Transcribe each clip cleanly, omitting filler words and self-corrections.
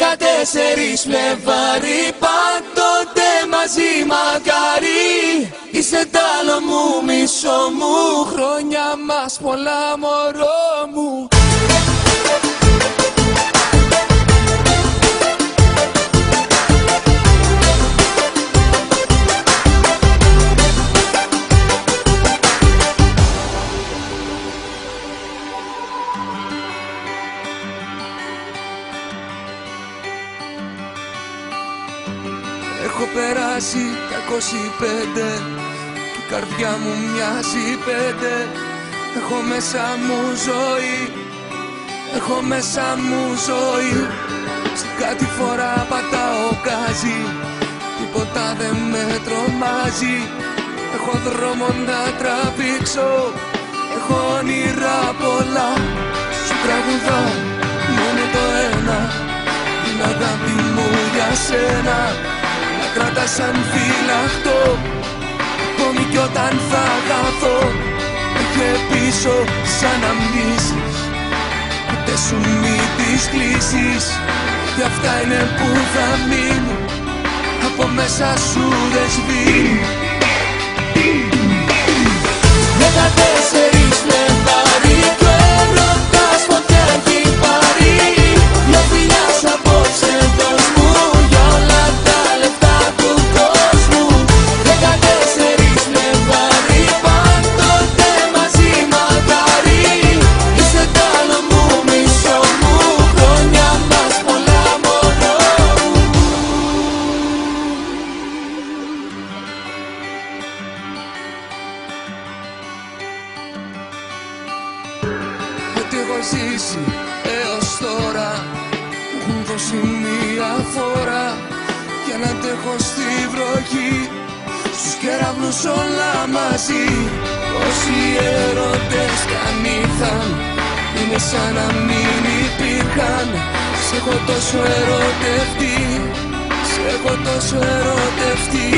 14 Φλεβάρι, πάντοτε μαζί μακάρι. Είσαι τ' άλλο μου, μισό μου, χρόνια μας πολλά μωρό μου. Έχω περάσει τα 25 και η καρδιά μου μοιάζει 5. Έχω μέσα μου ζωή, έχω μέσα μου ζωή. Στην κάτι φορά πατάω γκάζι, τίποτα δεν με τρομάζει. Έχω δρόμο να τραβήξω, έχω όνειρα πολλά. Σου τραγουδάω μόνο το ένα, την αγάπη μου για σένα. Κράτα σαν φυλαχτό, ακόμη κι όταν θα χαθώ. Έρχε πίσω σαν να μνήσεις, ούτε σου μη τις κλείσεις. Κι αυτά είναι που θα μείνουν, από μέσα σου δεν σβήνουν. 14 Φλεβάρι κι ο έρωτας φωτιά έχει πάρει. Μια φιλιά σου απόψε δώσ' μου για όλα τα λεφτά του κόσμου. 14 Φλεβάρι, πάντοτε μαζί μακάρι. Είσαι τ' άλλο μου, μισό μου, χρόνια μας πολλά μωρό μου. Ό,τι έχω ζήσει έως τώρα μου έχουν δώσει μία φορά για να αντέχω στη βροχή, στους κεραυνούς όλα μαζί. Όσοι έρωτες καν ήρθαν, είναι σαν να μην υπήρχαν. Σ' έχω τόσο ερωτευτεί, σ' έχω τόσο ερωτευτεί.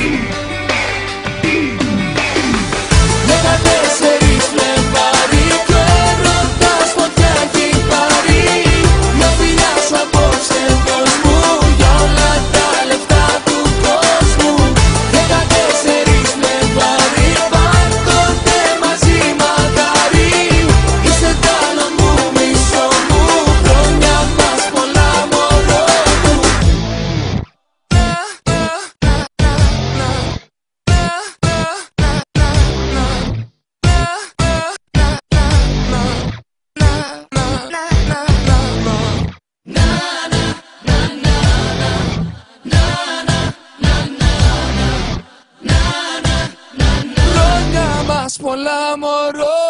14 Φλεβάρι κι ο έρωτας φωτιά έχει πάρει. Μια φιλιά σου απόψε δώσ' μου για όλα τα λεφτά του κόσμου. 14 Φλεβάρι, πάντοτε μαζί μακάρι. Είσαι τ' άλλο μου, μισό μου, χρόνια μας πολλά μωρό μου. Χρόνια μας πολλά μωρό.